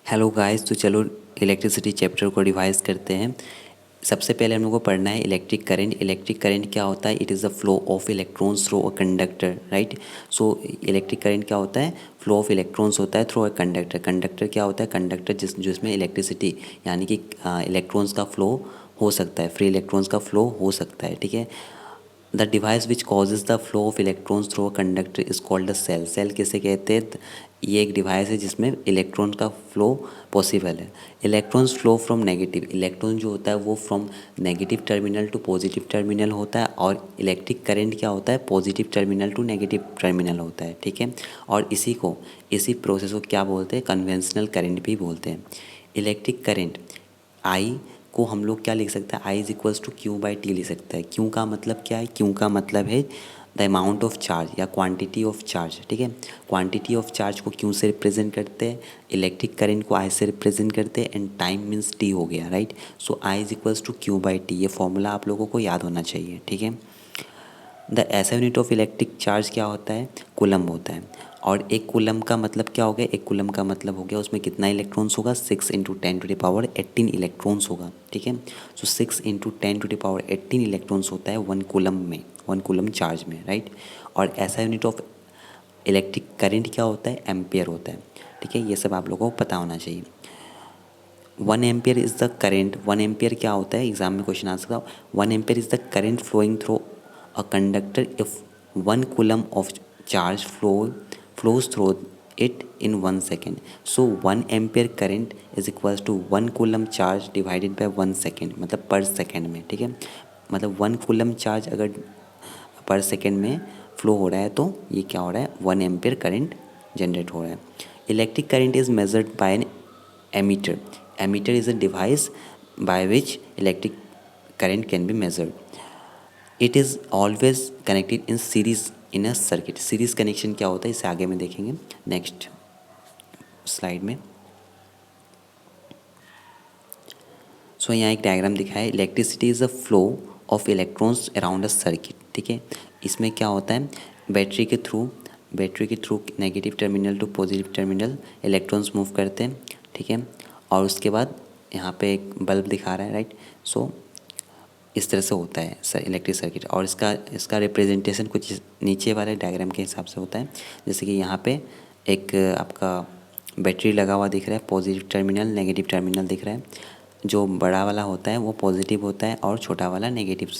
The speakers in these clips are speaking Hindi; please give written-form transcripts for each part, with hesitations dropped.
हेलो गाइस, तो चलो इलेक्ट्रिसिटी चैप्टर को रिवाइज करते हैं। सबसे पहले हम लोग को पढ़ना है इलेक्ट्रिक करंट। इलेक्ट्रिक करंट क्या होता है? It is the flow of electrons through a conductor, right. So electric current क्या होता है? फ्लो ऑफ इलेक्ट्रॉन्स होता है थ्रू अ कंडक्टर। कंडक्टर क्या होता है? कंडक्टर जिसमें इलेक्ट्रिसिटी यानी कि इलेक्ट्रॉन्स का फ्लो हो सकता है, फ्री इलेक्ट्रॉन्स का फ्लो हो सकता है, ठीक है। The device which causes the flow of electrons through a conductor is called the cell. Cell किसे कहते हैं? ये एक डिवाइस है जिसमें इलेक्ट्रॉन का फ्लो पॉसिबल है। Electrons flow from negative, electron जो होता है वो from negative terminal to positive terminal होता है। और इलेक्ट्रिक करंट क्या होता है? Positive terminal to negative terminal होता है, ठीक है। और इसी प्रोसेस को क्या बोलते हैं? कन्वेंशनल करंट भी बोलते हैं। इलेक्ट्रिक करंट आई को हम लोग क्या लिख सकते हैं? I is equals to Q by T लिख सकते हैं। क्यू का मतलब क्या है? क्यू का मतलब है द अमाउंट ऑफ चार्ज या क्वांटिटी ऑफ चार्ज, ठीक है। क्वांटिटी ऑफ चार्ज को क्यू से रिप्रेजेंट करते हैं, इलेक्ट्रिक करंट को आई से रिप्रेजेंट करते हैं, एंड टाइम मीन्स टी हो गया, right. So I is equals to Q by T, ये फॉर्मूला आप लोगों को याद होना चाहिए, ठीक है। द ऐसा यूनिट ऑफ इलेक्ट्रिक चार्ज क्या होता है? कूलम होता है। और एक कूलम का मतलब क्या हो गया? एक कूलम का मतलब हो गया उसमें कितना इलेक्ट्रॉन्स होगा? 6 × 10⁻18 इलेक्ट्रॉन्स होगा, ठीक है। सो 6 × 10⁻18 इलेक्ट्रॉन्स होता है वन कूलम में, वन कूलम चार्ज में, राइट। और ऐसा यूनिट ऑफ इलेक्ट्रिक करंट क्या होता है? एम्पियर होता है, ठीक है। ये सब आप लोगों को पता होना चाहिए। 1 ampere is the current. 1 ampere क्या होता है? एग्जाम में क्वेश्चन आ सकता है। 1 ampere is the current flowing through a conductor if 1 coulomb of charge flows through it in 1 second. So 1 ampere current is equals to 1 coulomb charge divided by 1 second, मतलब पर सेकेंड में, ठीक है। मतलब 1 कूलम चार्ज अगर पर सेकेंड में फ्लो हो रहा है तो ये क्या हो रहा है? 1 एम्पियर करेंट जनरेट हो रहा है। Electric current is measured by an ammeter. Ammeter is a device by which electric current can be measured. It is always connected in series in a circuit. Series connection क्या होता है इसे आगे में देखेंगे नेक्स्ट स्लाइड में। सो यहाँ एक डायग्राम दिखा है। Electricity is a flow of electrons around a circuit, ठीक है। इसमें क्या होता है? बैटरी के through negative terminal to positive terminal electrons move करते हैं, ठीक है। और उसके बाद यहाँ पे एक बल्ब दिखा रहा है, राइट। सो इस तरह से होता है सर इलेक्ट्रिक सर्किट। और इसका रिप्रेजेंटेशन कुछ नीचे वाले डायग्राम के हिसाब से होता है। जैसे कि यहाँ पे एक आपका बैटरी लगा हुआ दिख रहा है, पॉजिटिव टर्मिनल नेगेटिव टर्मिनल दिख रहा है। जो बड़ा वाला होता है वो पॉजिटिव होता है और छोटा वाला नेगेटिव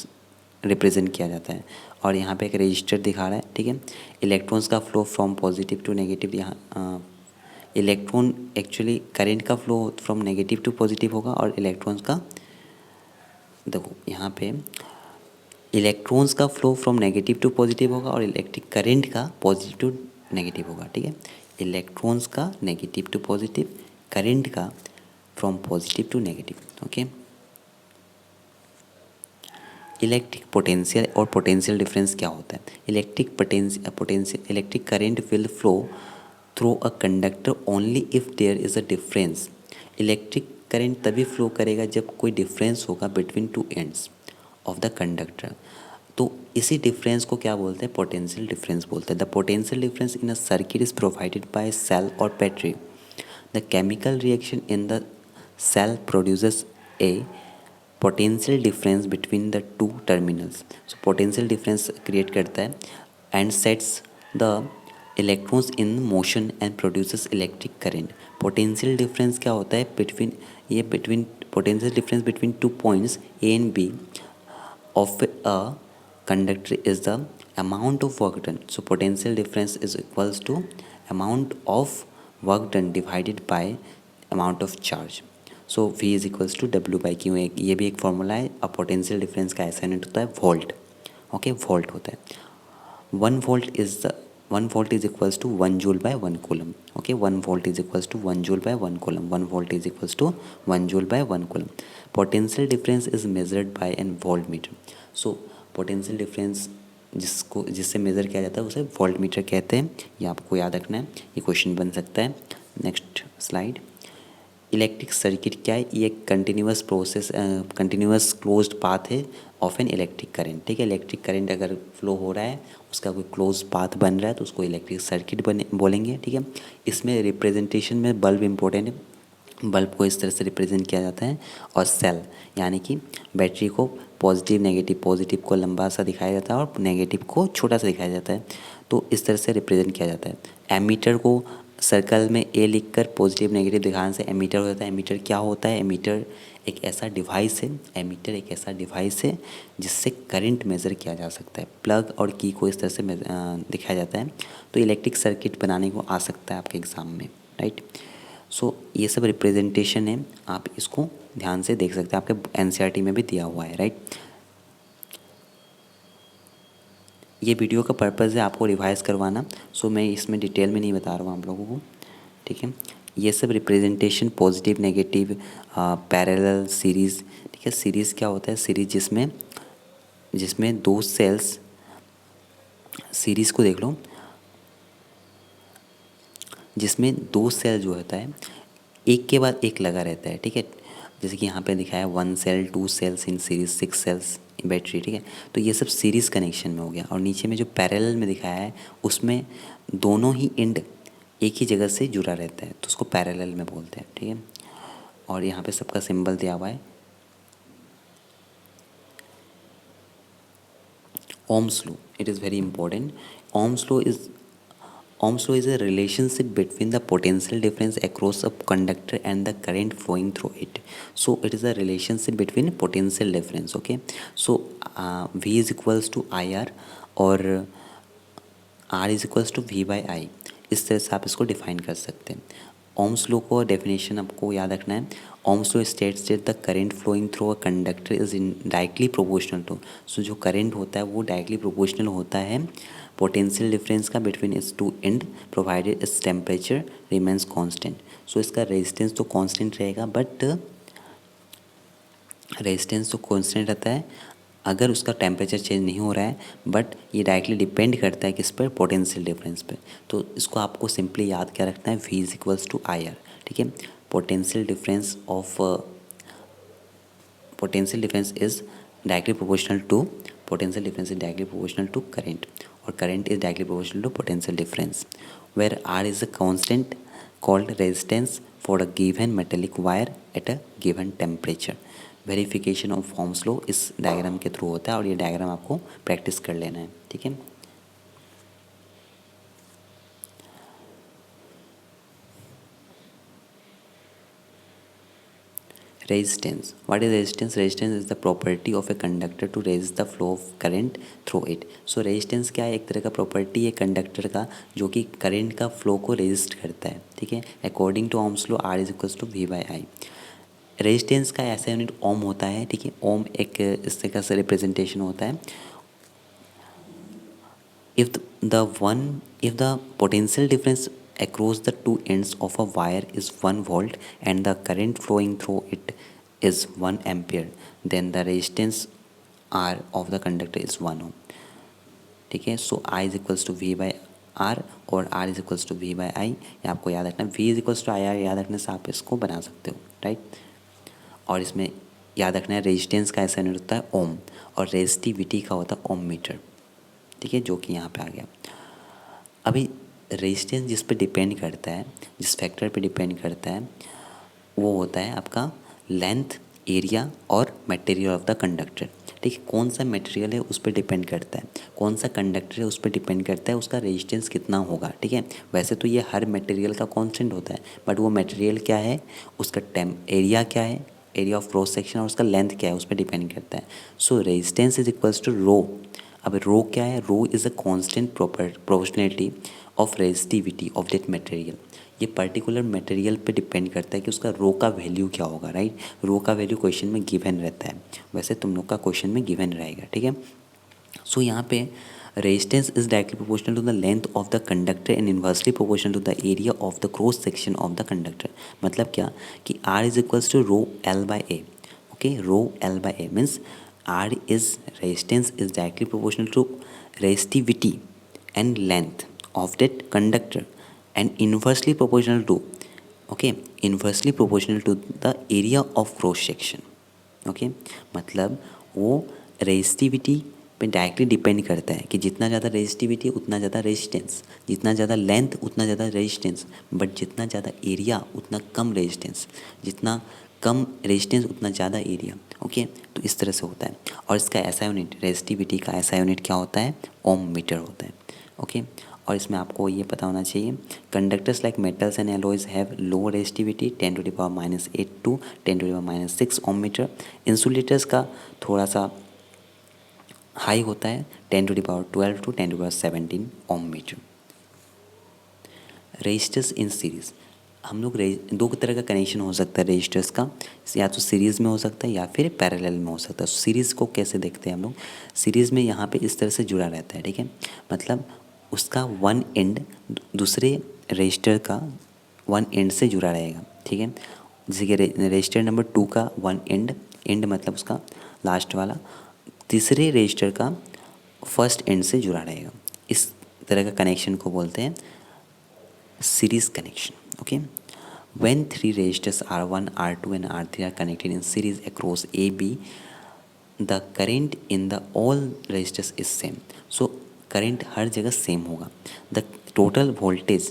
रिप्रेजेंट किया जाता है। और यहाँ पे एक रजिस्टर दिखा रहा है, ठीक है। इलेक्ट्रॉन्स का flow from positive to negative, यहाँ इलेक्ट्रॉन एक्चुअली करंट का flow from negative to positive होगा, और इलेक्ट्रॉन्स का देखो यहाँ पे इलेक्ट्रॉन्स का flow from negative to positive होगा और इलेक्ट्रिक करंट का पॉजिटिव टू नेगेटिव होगा, ठीक है। इलेक्ट्रॉन्स का नेगेटिव टू पॉजिटिव, करंट का from positive to negative, okay. Electric potential और पोटेंशियल डिफरेंस क्या होता है? Electric current will flow through a conductor only if there is a difference. Electric current तभी फ्लो करेगा जब कोई डिफरेंस होगा between two ends of the conductor. तो इसी डिफरेंस को क्या बोलते हैं? पोटेंशियल डिफरेंस बोलते हैं। The potential difference in a circuit is provided by cell और battery. The chemical reaction in the cell produces a potential difference between the two terminals. So potential difference create करता है and sets the electrons in motion and produces electric current. Potential difference क्या होता है? Between potential difference between two points A and B of a conductor is the amount of work done. So potential difference is equals to amount of work done divided by amount of charge. So V is equals to W by Q। ये भी एक फॉर्मूला है। अब पोटेंशियल डिफरेंस का ऐसा यूनिट होता है वोल्ट, ओके, वोल्ट होता है। 1 volt is equals to 1 joule by 1 coulomb, okay। 1 volt is equals to 1 joule by 1 coulomb। 1 volt is equals to 1 joule by 1 coulomb। potential difference is measured by an voltmeter। so potential difference जिससे मेज़र किया जाता है उसे वोल्टमीटर कहते हैं। ये आपको याद रखना है, ये क्वेश्चन बन सकता है। Next slide. इलेक्ट्रिक सर्किट क्या है? ये continuous process, continuous closed path है ऑफ एन इलेक्ट्रिक करंट, ठीक है। इलेक्ट्रिक करंट अगर फ्लो हो रहा है, उसका कोई क्लोज पाथ बन रहा है तो उसको इलेक्ट्रिक सर्किट बोलेंगे, ठीक है। इसमें रिप्रेजेंटेशन में बल्ब इम्पोर्टेंट है। बल्ब को इस तरह से रिप्रेजेंट किया जाता है। और सेल यानी कि बैटरी को पॉजिटिव नेगेटिव, पॉजिटिव को लंबा सा दिखाया जाता है और नेगेटिव को छोटा सा दिखाया जाता है। तो इस तरह से रिप्रेजेंट किया जाता है। एमीटर को सर्कल में ए लिखकर पॉजिटिव नेगेटिव दिखाने से एमीटर हो जाता है। एमीटर क्या होता है? एमीटर एक ऐसा डिवाइस है, एमीटर एक ऐसा डिवाइस है जिससे करंट मेज़र किया जा सकता है। प्लग और की को इस तरह से दिखाया जाता है। तो इलेक्ट्रिक सर्किट बनाने को आ सकता है आपके एग्ज़ाम में, राइट। सो ये सब रिप्रेजेंटेशन है, आप इसको ध्यान से देख सकते हैं, आपके एनसीईआरटी में भी दिया हुआ है, राइट। ये वीडियो का पर्पज़ है आपको रिवाइज़ करवाना। सो मैं इसमें डिटेल में नहीं बता रहा हूँ आप लोगों को, ठीक है। ये सब representation positive negative parallel series, ठीक है। सीरीज़ क्या होता है? सीरीज़ जिसमें जिसमें दो सेल्स, सीरीज़ को देख लो, जिसमें दो सेल जो होता है एक के बाद एक लगा रहता है, ठीक है। जैसे कि यहाँ पे दिखाया 1 cell 2 cells in series 6 cells in battery, ठीक है। तो ये सब सीरीज़ कनेक्शन में हो गया। और नीचे में जो पैरेलल में दिखाया है उसमें दोनों ही एंड एक ही जगह से जुड़ा रहता है, तो उसको पैरेलल में बोलते हैं, ठीक है। और यहाँ पे सबका सिंबल दिया हुआ है। Ohm's law, it is very important. Ohm's law is Ohm's law is a relationship between the potential difference across a conductor and the current flowing through it. So it is a relationship between potential difference. Okay, so V is equals to IR और R is equals to V by I. इस तरह से आप इसको डिफाइन कर सकते हैं। ओम्स लॉ को डेफिनेशन आपको याद रखना है। Ohm's law states that the current flowing through a conductor is in directly proportional to, so जो करंट होता है वो डायरेक्टली प्रोपोर्शनल होता है पोटेंशियल डिफरेंस का between its two end, provided its temperature remains constant. So इसका रेजिस्टेंस तो कांस्टेंट रहेगा, बट रेजिस्टेंस तो कांस्टेंट रहता है अगर उसका टेम्परेचर चेंज नहीं हो रहा है, बट ये डायरेक्टली डिपेंड करता है किस पर? पोटेंशियल डिफरेंस पे। तो इसको आपको सिंपली याद क्या रखना है? V is equals to IR, ठीक है। Potential difference of potential difference is directly proportional to, potential difference is directly proportional to current, और current is directly proportional to potential difference, where R is a constant called resistance for a given metallic wire at a given temperature. Verification of Ohm's law इस डायग्राम के थ्रू होता है, और ये डायग्राम आपको प्रैक्टिस कर लेना है, ठीक है। Resistance, what is resistance? Resistance is the property of a conductor to resist the flow of current through it. So resistance क्या है? एक तरह का प्रॉपर्टी है कंडक्टर का जो कि करंट का फ्लो को रेजिस्ट करता है, ठीक है। According to Ohm's law R is equals to V by I. Resistance का ऐसा यूनिट ओम होता है, ठीक है। ओम एक इस तरह का रिप्रेजेंटेशन होता है। if the potential difference across the two ends of a wire is 1 volt and the current flowing through it is 1 ampere, then the resistance R of the conductor is 1 ohm, ठीक है। So I is equals to V by R और R is equals to V by I, ये आपको याद रखना है। V is equals to IR याद रखने से आप इसको बना सकते हो, राइट। और इसमें याद रखना है रेजिस्टेंस का ऐसा यूनिट होता है ओम, और रेजिस्टिविटी का होता है ओम मीटर, ठीक है, जो कि यहाँ पे आ गया। अभी रेजिस्टेंस जिस पे डिपेंड करता है, जिस फैक्टर पे डिपेंड करता है, वो होता है आपका लेंथ, एरिया और मटेरियल ऑफ द कंडक्टर, ठीक है। कौन सा मटेरियल है उस पर डिपेंड करता है, कौन सा कंडक्टर है उस पर डिपेंड करता है उसका रेजिस्टेंस कितना होगा, ठीक है। वैसे तो ये हर मटेरियल का कांस्टेंट होता है, बट वो मटेरियल क्या है, उसका एरिया क्या है, एरिया ऑफ क्रॉस सेक्शन, और उसका लेंथ क्या है उस पर डिपेंड करता है। So resistance is equals to rho. अब रो क्या है? Rho is a constant proportionality of resistivity of that material. ये पर्टिकुलर मटेरियल पे डिपेंड करता है कि उसका रो का वैल्यू क्या होगा, राइट। रो का वैल्यू क्वेश्चन में गिवन रहता है, वैसे तुम लोग का क्वेश्चन में गिवन रहेगा, ठीक है। सो यहाँ पे resistance is directly proportional to the length of the conductor and inversely proportional to the area of the cross section of the conductor. मतलब क्या कि R is equals to rho L by A, okay. Rho L by A means R is resistance is directly proportional to resistivity and length of that conductor and inversely proportional to, okay, inversely proportional to the area of cross section, okay। मतलब वो resistivity पे डायरेक्टली डिपेंड करता है कि जितना ज़्यादा रेजिस्टिविटी उतना ज़्यादा रेजिस्टेंस, जितना ज़्यादा लेंथ उतना ज़्यादा रेजिस्टेंस, बट जितना ज़्यादा एरिया उतना कम रेजिस्टेंस, जितना कम रेजिस्टेंस उतना ज़्यादा एरिया। ओके, तो इस तरह से होता है। और इसका ऐसा यूनिट, रेजिस्टिविटी का ऐसा यूनिट क्या होता है, ओम मीटर होता है। ओके, और इसमें आपको ये पता होना चाहिए, conductors like metals and alloys have low resistivity 10⁻⁻8 to 10⁻⁻6 ohm metre. Insulators का थोड़ा सा हाई होता है 10⁻12 to 10⁻17 ohm metre. Resistors in series, हम लोग दो तरह का कनेक्शन हो सकता है रजिस्टर्स का, या तो सीरीज़ में हो सकता है या फिर पैरेलल में हो सकता है। सीरीज़ को कैसे देखते हैं हम लोग, सीरीज़ में यहाँ पे इस तरह से जुड़ा रहता है, ठीक है, मतलब उसका वन एंड दूसरे रजिस्टर का वन एंड से जुड़ा रहेगा, ठीक है। जैसे कि रजिस्टर नंबर 2 का वन एंड मतलब उसका लास्ट वाला तीसरे रजिस्टर का फर्स्ट एंड से जुड़ा रहेगा। इस तरह का कनेक्शन को बोलते हैं series connection. Okay, when three resistors R1, R2 and R3 are connected in series across AB, the current in the all resistors is same. So current हर जगह सेम होगा। The total voltage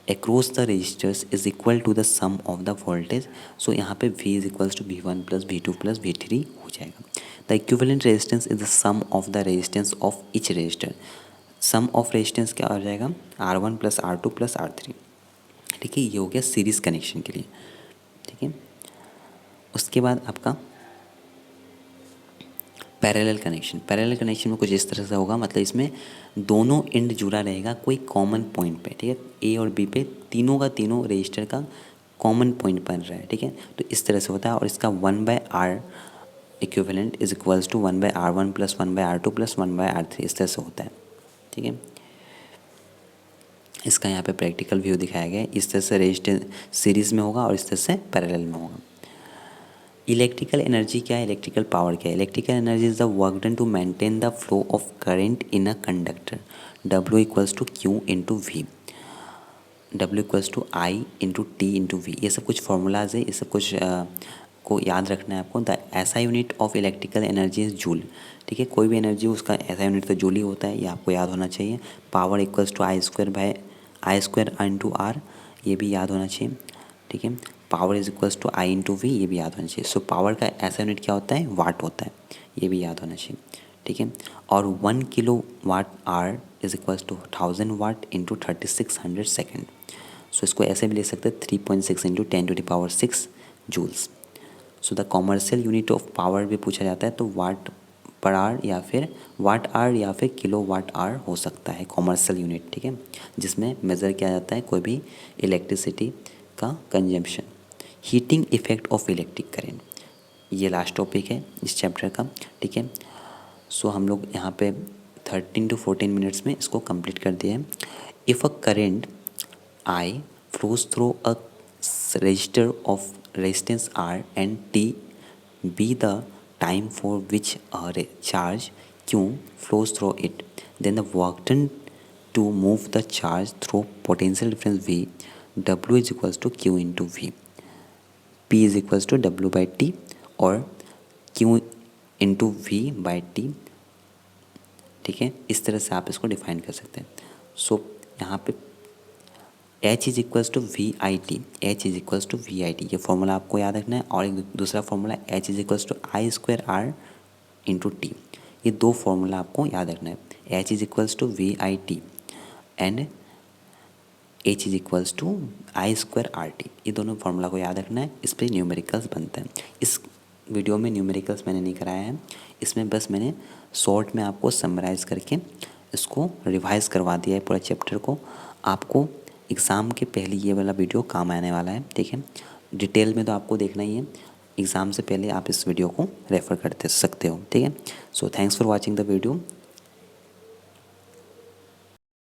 across the resistors is equal to the sum of the voltage. So यहाँ पे V is equals to V1 plus V2 plus V3 हो जाएगा। The equivalent resistance is the sum of the resistance of each resistor. Sum of resistance क्या हो जाएगा, R1 plus R2 plus R3, ठीक है। ये हो गया सीरीज़ कनेक्शन के लिए, ठीक है। उसके बाद आपका पैरेलल कनेक्शन। पैरेलल कनेक्शन में कुछ इस तरह से होगा, मतलब इसमें दोनों एंड जुड़ा रहेगा कोई कॉमन पॉइंट पे, ठीक है। ए और बी पे तीनों का तीनों रजिस्टर का कॉमन पॉइंट बन रहा है, ठीक है। तो इस तरह से होता है। और इसका 1/R equivalent is equals to 1/R1 plus 1/R2 plus 1/R3, इस तरह से होता है, ठीक है। इसका यहाँ पे प्रैक्टिकल व्यू दिखाया गया है। इस तरह से रजिस्टेंस सीरीज़ में होगा और इस तरह से पैरेलल में होगा। इलेक्ट्रिकल एनर्जी क्या है, इलेक्ट्रिकल पावर क्या है। Electrical energy is the work done to maintain the flow of current in a conductor. W equals to Q into V, W equals to I into T into V. ये सब कुछ फार्मूलाज है, ये सब कुछ को याद रखना है आपको। द ऐसा unit of electrical energy is joule, ठीक है। कोई भी एनर्जी उसका ऐसा यूनिट तो जूल ही होता है, ये आपको याद होना चाहिए। Power equals to I² into R, ये भी याद होना चाहिए, ठीक है। Power is equals to I into V, ये भी याद होना चाहिए। सो पावर का ऐसा यूनिट क्या होता है, वाट होता है, ये भी याद होना चाहिए, ठीक है। और 1 kilowatt hour is equals to 1000 watt into 3600 second. So इसको ऐसे भी ले सकते हैं 3.6 into 10⁻6 joules. So the commercial unit of power भी पूछा जाता है, तो वाट पर आवर या फिर वाट आवर या फिर किलो वाट आवर हो सकता है कॉमर्शियल यूनिट, ठीक है, जिसमें मेज़र किया जाता है कोई भी इलेक्ट्रिसिटी का consumption. Heating effect of electric current, ये लास्ट टॉपिक है इस चैप्टर का, ठीक है। सो हम लोग यहाँ पे 13 to 14 मिनट्स में इसको कंप्लीट कर दिए हैं। If a current I flows through a register of resistance R and T be the time for which a charge Q flows through it, then the work done to move the charge through potential difference V, W is equals to Q into V, P is equals to W by T और Q into V by T, ठीक है। इस तरह से आप इसको डिफाइन कर सकते हैं। सो यहाँ पे H is equals to VIT, H is equals to VIT, ये फॉर्मूला आपको याद रखना है। और एक दूसरा formula H is equals to I² R into T, ये दो फॉर्मूला आपको याद रखना है। H is equals to VIT and H is equals to I² RT, ये दोनों फार्मूला को याद रखना है। इस पर न्यूमेरिकल्स बनते हैं। इस वीडियो में न्यूमेरिकल्स मैंने नहीं कराया है, इसमें बस मैंने शॉर्ट में आपको समराइज़ करके इसको रिवाइज़ करवा दिया है पूरा चैप्टर को। आपको एग्ज़ाम के पहले ये वाला वीडियो काम आने वाला है, ठीक है। डिटेल में तो आपको देखना ही है, एग्ज़ाम से पहले आप इस वीडियो को रेफ़र कर सकते हो, ठीक है। So thanks for watching the video.